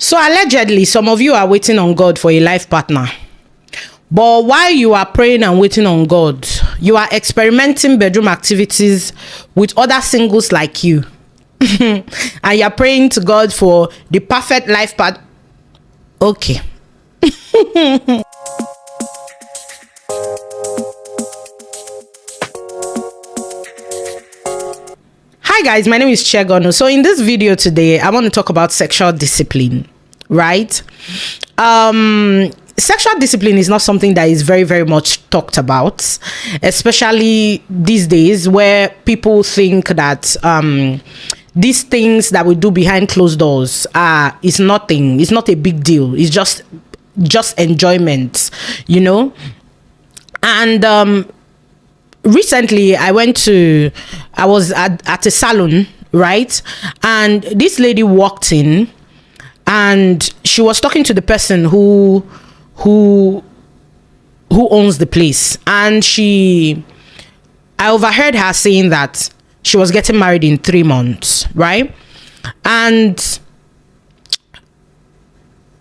So allegedly, some of you are waiting on God for a life partner. But while you are praying and waiting on God, you are experimenting bedroom activities with other singles like you. And you're praying to God for the perfect life partner. Okay. Hi guys, my name is 𝐒𝐄𝐗𝐔𝐀𝐋. So in this video today, I want to talk about sexual discipline, right? Sexual discipline is not something that is very much talked about, especially these days where people think that these things that we do behind closed doors is nothing. It's not a big deal. It's just enjoyment, you know. And recently I was at a salon, right? And this lady walked in and she was talking to the person who owns the place, and I overheard her saying that she was getting married in 3 months, right? And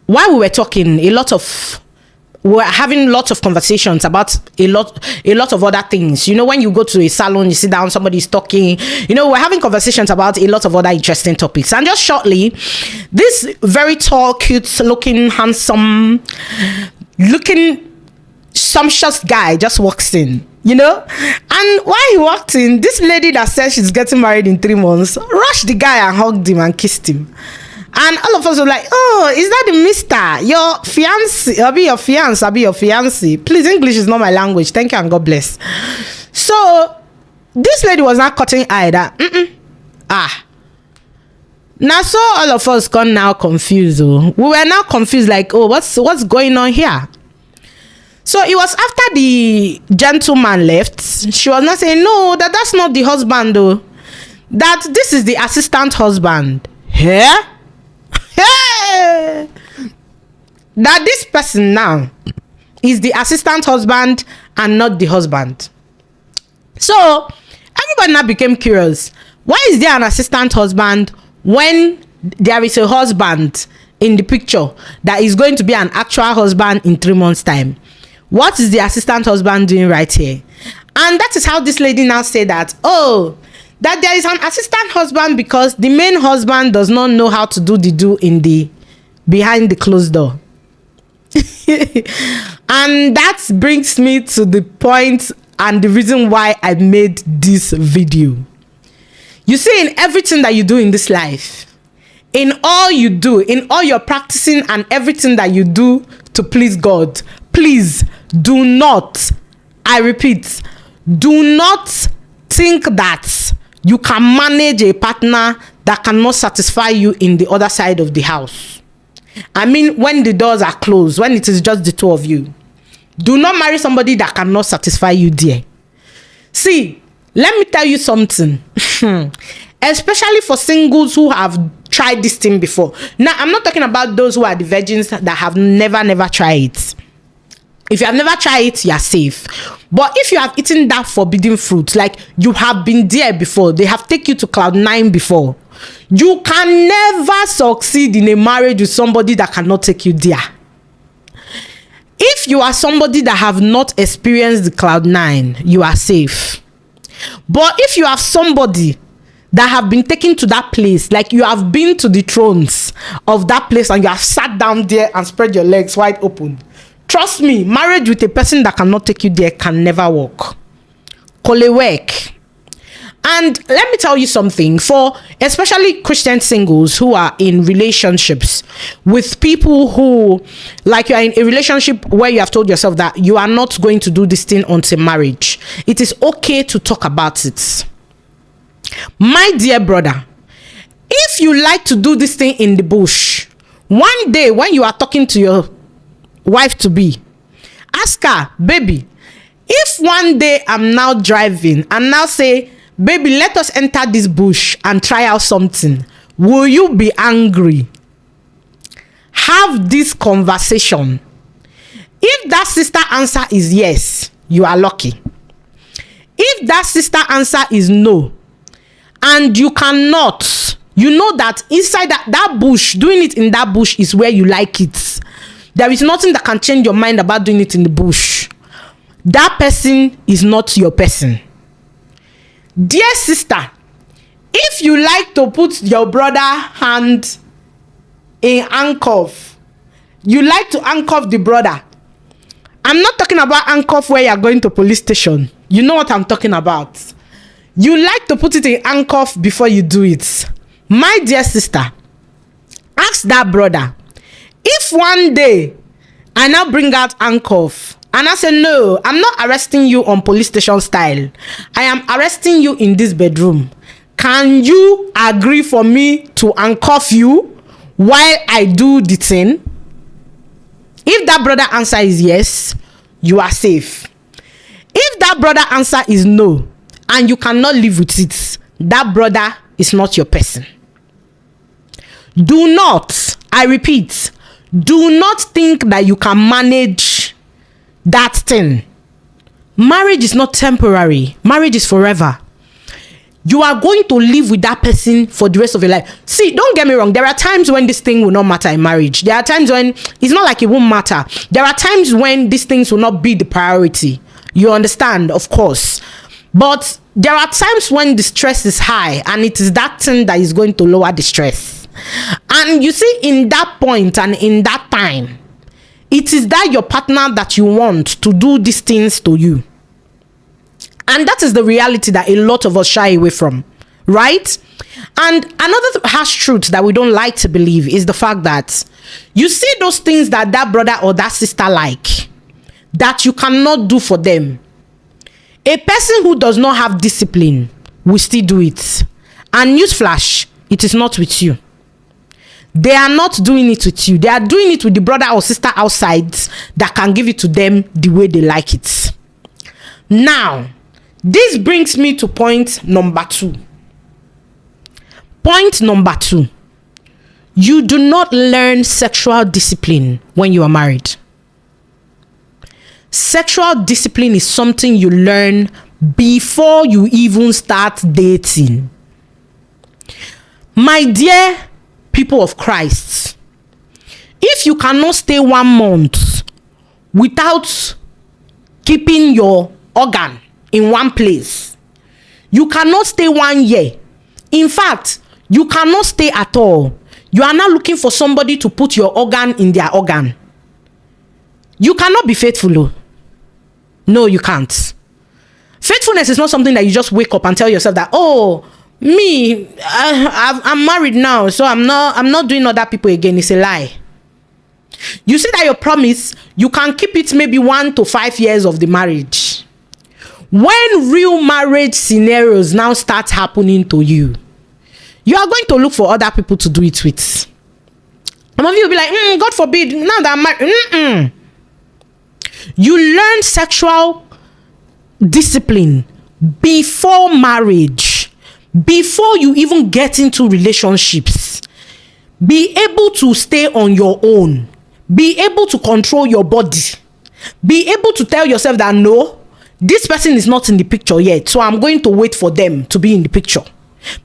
while we were talking, we were having lots of conversations about a lot of other things. You know, when you go to a salon, you sit down, somebody's talking, you know, we're having conversations about a lot of other interesting topics. And just shortly, this very tall, cute looking, handsome looking, sumptuous guy just walks in, you know. And while he walked in, this lady that said she's getting married in 3 months rushed the guy and hugged him and kissed him. And all of us were like, oh, is that the mister? Your fiancé? I'll be your fiancé. Please, English is not my language. Thank you and God bless. So, this lady was not cutting eye that, Now, so all of us got now confused. Oh. We were now confused, like, oh, what's going on here? So, it was after the gentleman left, she was not saying, no, that's not the husband, though. That this is the assistant husband. Yeah? Hey! That this person now is the assistant husband and not the husband. So everybody now became curious. Why is there an assistant husband when there is a husband in the picture that is going to be an actual husband in 3 months' time? What is the assistant husband doing right here? And that is how this lady now said that, oh, that there is an assistant husband because the main husband does not know how to do the in the behind the closed door. And that brings me to the point and the reason why I made this video. You see, in everything that you do in this life, in all you do, in all your practicing and everything that you do to please God, please do not, I repeat, do not think that you can manage a partner that cannot satisfy you in the other side of the house. I mean, when the doors are closed, when it is just the two of you. Do not marry somebody that cannot satisfy you there. See, let me tell you something. Especially for singles who have tried this thing before. Now, I'm not talking about those who are the virgins that have never tried it. If you have never tried it, you are safe. But if you have eaten that forbidden fruit, like you have been there before, they have taken you to cloud 9 before, you can never succeed in a marriage with somebody that cannot take you there. If you are somebody that have not experienced the cloud 9, you are safe. But if you have somebody that have been taken to that place, like you have been to the thrones of that place and you have sat down there and spread your legs wide open, trust me, marriage with a person that cannot take you there can never work. 𝐒𝐄𝐿. And let me tell you something, for especially Christian singles who are in relationships with people who, like you are in a relationship where you have told yourself that you are not going to do this thing until marriage, it is okay to talk about it. My dear brother, if you like to do this thing in the bush, one day when you are talking to your wife to be, ask her, baby, if one day I'm now driving and now say, baby, let us enter this bush and try out something, will you be angry? Have this conversation. If that sister answer is yes, you are lucky. If that sister answer is no, and you cannot you know that inside that bush, doing it in that bush is where you like it. There is nothing that can change your mind about doing it in the bush. That person is not your person. Dear sister, if you like to put your brother hand in handcuff, you like to handcuff the brother. I'm not talking about handcuff where you're going to police station. You know what I'm talking about. You like to put it in handcuff before you do it. My dear sister, ask that brother, if one day I now bring out handcuff and I say, no, I'm not arresting you on police station style, I am arresting you in this bedroom, can you agree for me to handcuff you while I do the thing? If that brother answer is yes, you are safe. If that brother answer is no, and you cannot live with it, that brother is not your person. Do not, I repeat, do not think that you can manage that thing. Marriage is not temporary. Marriage is forever. You are going to live with that person for the rest of your life. See, don't get me wrong. There are times when this thing will not matter in marriage. There are times when it's not like it won't matter. There are times when these things will not be the priority. You understand, of course. But there are times when the stress is high, and it is that thing that is going to lower the stress. And you see, in that point and in that time, it is that your partner that you want to do these things to you. And that is the reality that a lot of us shy away from, right? And another harsh truth that we don't like to believe is the fact that you see those things that that brother or that sister like, that you cannot do for them. A person who does not have discipline will still do it. And newsflash, it is not with you. They are not doing it with you. They are doing it with the brother or sister outside that can give it to them the way they like it. Now, this brings me to point number 2. Point number 2. You do not learn sexual discipline when you are married. Sexual discipline is something you learn before you even start dating. My dear people of Christ, if you cannot stay 1 month without keeping your organ in one place, you cannot stay 1 year. In fact, you cannot stay at all. You are now looking for somebody to put your organ in their organ. You cannot be faithful. No, you can't. Faithfulness is not something that you just wake up and tell yourself that, oh, me, I'm married now, so I'm not doing other people again. It's a lie. You see that your promise, you can keep it maybe 1 to 5 years of the marriage. When real marriage scenarios now start happening to you, you are going to look for other people to do it with. Some of you will be like, God forbid, now that I'm married. You learn sexual discipline before marriage, before you even get into relationships. Be able to stay on your own. Be able to control your body. Be able to tell yourself that, no, this person is not in the picture yet, so I'm going to wait for them to be in the picture.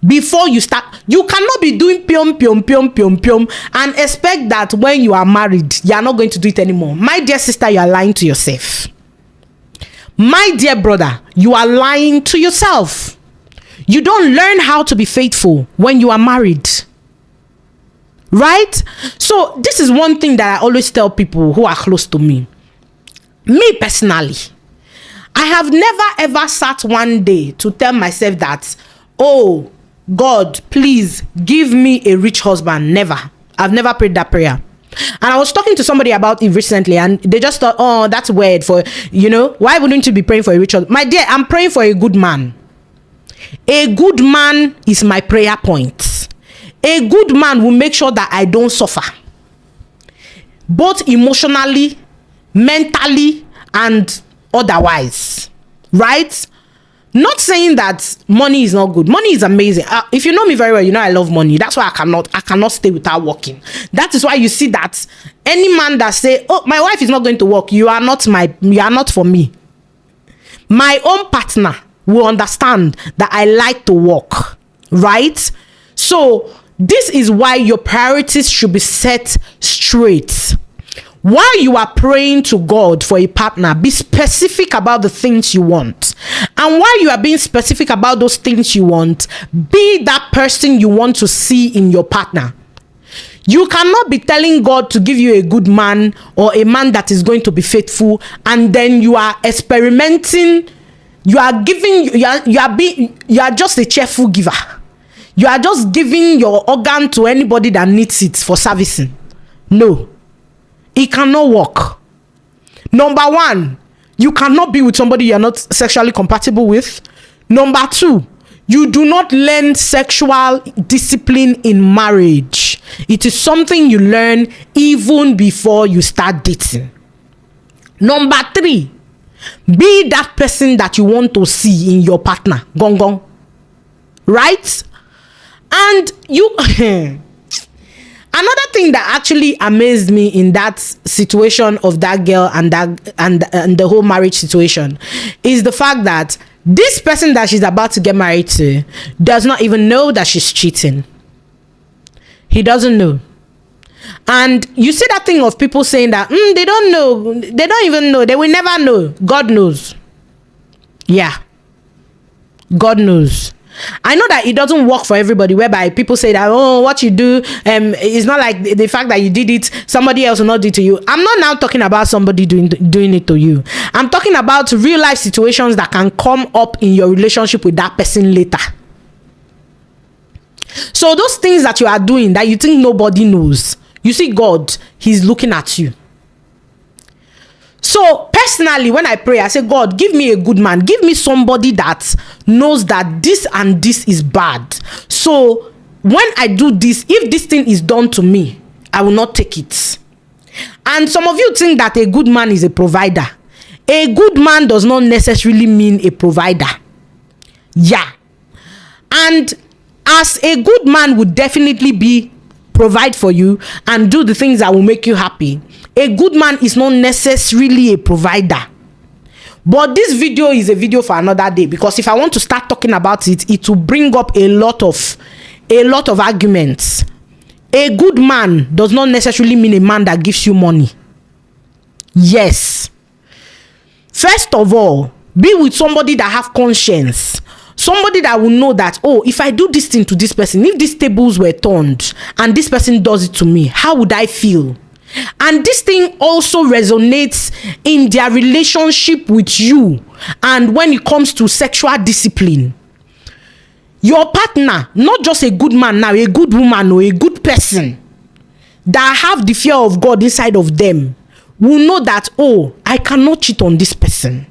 Before you start, you cannot be doing pium and expect that when you are married, you are not going to do it anymore. My dear sister, you are lying to yourself. My dear brother, you are lying to yourself. You don't learn how to be faithful when you are married. Right? So this is one thing that I always tell people who are close to me. Me personally, I have never ever sat one day to tell myself that, oh God, please give me a rich husband. Never. I've never prayed that prayer. And I was talking to somebody about it recently, and they just thought, oh, that's weird. For, why wouldn't you be praying for a rich husband? My dear, I'm praying for a good man. A good man is my prayer point. A good man will make sure that I don't suffer, both emotionally, mentally, and otherwise. Right? Not saying that money is not good. Money is amazing. If you know me very well, you know I love money. That's why I cannot stay without working. That is why you see that any man that say, oh, my wife is not going to work, you are not for me. My own partner will understand that I like to work, right? So This is why your priorities should be set straight. While you are praying to God for a partner, be specific about the things you want. And while you are being specific about those things you want, be that person you want to see in your partner. You cannot be telling God to give you a good man or a man that is going to be faithful, and then you are experimenting. You are just a cheerful giver. You are just giving your organ to anybody that needs it for servicing. No, it cannot work. Number one, you cannot be with somebody you are not sexually compatible with. Number two, you do not learn sexual discipline in marriage. It is something you learn even before you start dating. Number three, be that person that you want to see in your partner. Gong gong. Right? And you another thing that actually amazed me in that situation of that girl and the whole marriage situation is the fact that this person that she's about to get married to does not even know that she's cheating. He doesn't know. And you see that thing of people saying that they don't know, they don't even know, they will never know. God knows. Yeah, God knows. I know that it doesn't work for everybody, whereby people say that, oh, what you do it's not like the fact that you did it, somebody else will not do it to you. I'm not now talking about somebody doing it to you. I'm talking about real life situations that can come up in your relationship with that person later. So those things that you are doing that you think nobody knows, you see God, he's looking at you. So personally, when I pray, I say, God, give me a good man. Give me somebody that knows that this and this is bad. So when I do this, if this thing is done to me, I will not take it. And some of you think that a good man is a provider. A good man does not necessarily mean a provider. Yeah. And as a good man would definitely provide for you and do the things that will make you happy, a good man is not necessarily a provider. But this video is a video for another day, because if I want to start talking about it, it will bring up a lot of arguments. A good man does not necessarily mean a man that gives you money. Yes. First of all, be with somebody that have conscience. Somebody that will know that, oh, if I do this thing to this person, if these tables were turned and this person does it to me, how would I feel? And this thing also resonates in their relationship with you. And when it comes to sexual discipline, your partner, not just a good man now, a good woman or a good person that have the fear of God inside of them, will know that, oh, I cannot cheat on this person.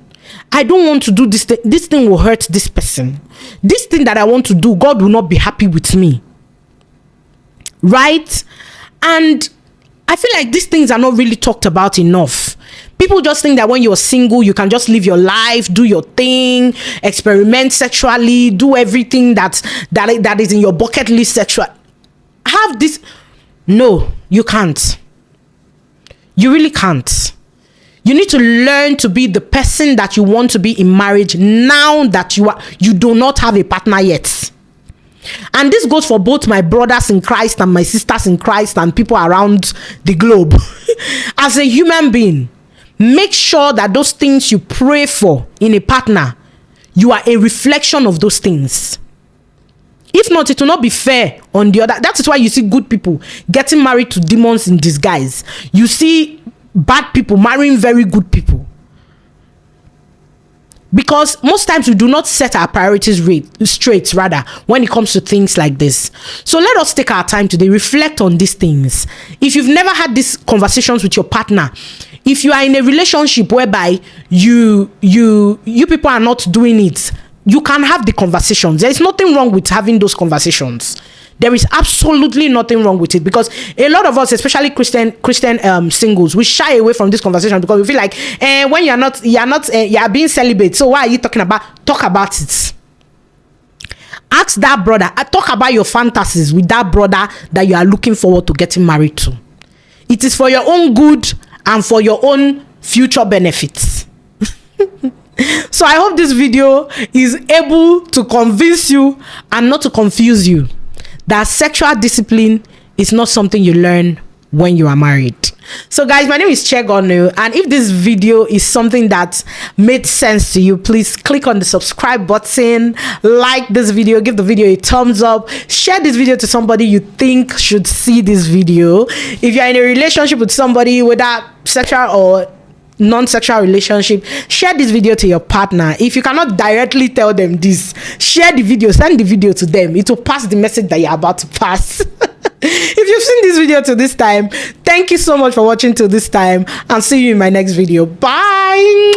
I don't want to do this thing. This thing will hurt this person. This thing that I want to do, God will not be happy with me. Right? And I feel like these things are not really talked about enough. People just think that when you're single, you can just live your life, do your thing, experiment sexually, do everything that is in your bucket list sexual. Have this. No, you can't. You really can't. You need to learn to be the person that you want to be in marriage now that you do not have a partner yet. And this goes for both my brothers in Christ and my sisters in Christ and people around the globe. As a human being, make sure that those things you pray for in a partner, you are a reflection of those things. If not, it will not be fair on the other. That is why you see good people getting married to demons in disguise. You see bad people marrying very good people. Because most times we do not set our priorities straight, rather, when it comes to things like this. So let us take our time today, reflect on these things. If you've never had these conversations with your partner, if you are in a relationship whereby you people are not doing it, you can have the conversations. There is nothing wrong with having those conversations. There is absolutely nothing wrong with it, because a lot of us, especially Christian singles, we shy away from this conversation because we feel like when you are being celibate, so why are you talking about? Talk about it. Ask that brother. Talk about your fantasies with that brother that you are looking forward to getting married to. It is for your own good and for your own future benefits. So I hope this video is able to convince you and not to confuse you that sexual discipline is not something you learn when you are married. So guys, my name is 𝐒𝐄𝐗𝐔𝐀𝐋, and if this video is something that made sense to you, please click on the subscribe button, like this video, give the video a thumbs up, share this video to somebody you think should see this video. If you're in a relationship with somebody, whether sexual or non-sexual relationship, share this video to your partner. If you cannot directly tell them this, share the video, send the video to them. It will pass the message that you're about to pass. If you've seen this video to this time, thank you so much for watching till this time, and see you in my next video. Bye.